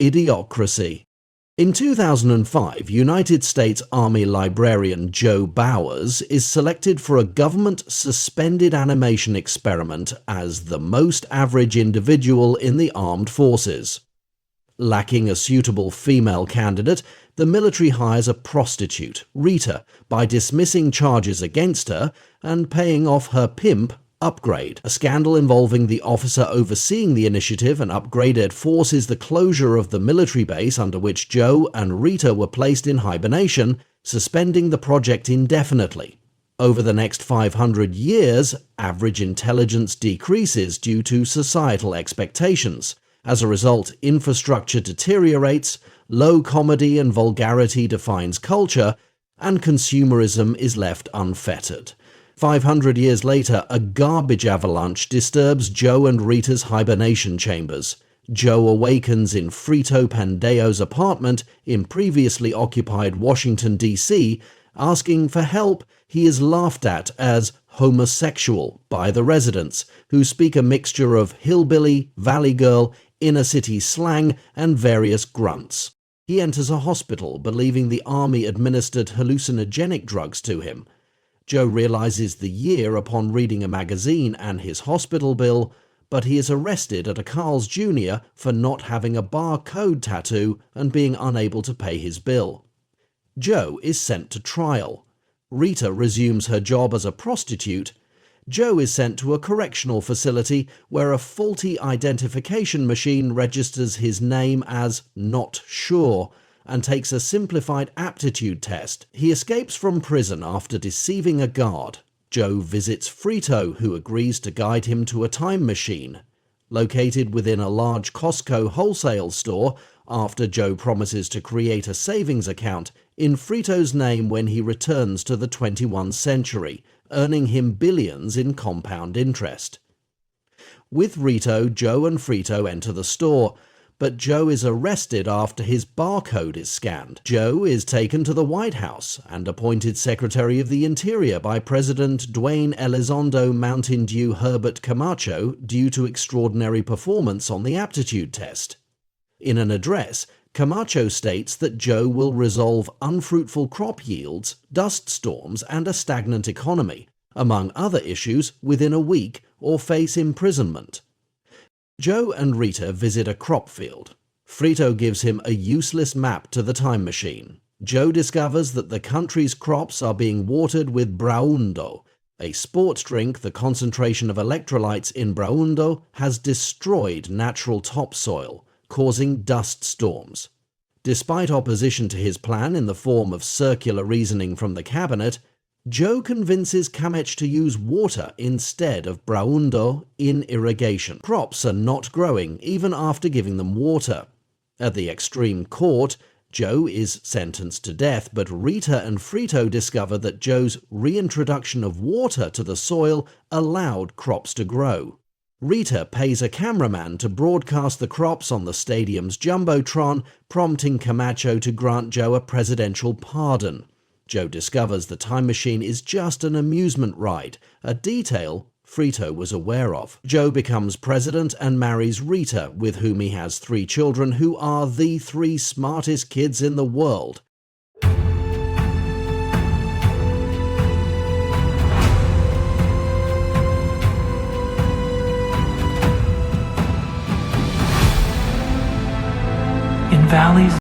Idiocracy. In 2005, United States Army librarian Joe Bowers is selected for a government-suspended animation experiment as the most average individual in the armed forces. Lacking a suitable female candidate, the military hires a prostitute, Rita, by dismissing charges against her and paying off her pimp, Upgrade. A scandal involving the officer overseeing the initiative and Upgraded forces the closure of the military base under which Joe and Rita were placed in hibernation, suspending the project indefinitely. Over the next 500 years, average intelligence decreases due to societal expectations. As a result, infrastructure deteriorates, low comedy and vulgarity defines culture, and consumerism is left unfettered. 500 years later, a garbage avalanche disturbs Joe and Rita's hibernation chambers. Joe awakens in Frito Pandeo's apartment in previously occupied Washington, D.C., asking for help. He is laughed at as homosexual by the residents, who speak a mixture of hillbilly, valley girl, inner-city slang, and various grunts. He enters a hospital, believing the army administered hallucinogenic drugs to him. Joe realizes the year upon reading a magazine and his hospital bill, but he is arrested at a Carl's Jr. for not having a barcode tattoo and being unable to pay his bill. Joe is sent to trial. Rita resumes her job as a prostitute. Joe is sent to a correctional facility where a faulty identification machine registers his name as Not Sure and takes a simplified aptitude test. He escapes from prison after deceiving a guard. Joe visits Frito, who agrees to guide him to a time machine. Located within a large Costco wholesale store, after Joe promises to create a savings account in Frito's name when he returns to the 21st century, earning him billions in compound interest. With Rito, Joe and Frito enter the store, but Joe is arrested after his barcode is scanned. Joe is taken to the White House and appointed Secretary of the Interior by President Dwayne Elizondo Mountain Dew Herbert Camacho due to extraordinary performance on the aptitude test. In an address, Camacho states that Joe will resolve unfruitful crop yields, dust storms, and a stagnant economy, among other issues, within a week or face imprisonment. Joe and Rita visit a crop field. Frito gives him a useless map to the time machine. Joe discovers that the country's crops are being watered with Braundo, a sports drink. The concentration of electrolytes in Braundo has destroyed natural topsoil, causing dust storms. Despite opposition to his plan in the form of circular reasoning from the cabinet, Joe convinces Kamech to use water instead of Braundo in irrigation. Crops are not growing even after giving them water. At the extreme court, Joe is sentenced to death, but Rita and Frito discover that Joe's reintroduction of water to the soil allowed crops to grow. Rita pays a cameraman to broadcast the crops on the stadium's jumbotron, prompting Camacho to grant Joe a presidential pardon. Joe discovers the time machine is just an amusement ride, a detail Frito was aware of. Joe becomes president and marries Rita, with whom he has 3 children who are the 3 smartest kids in the world. In valleys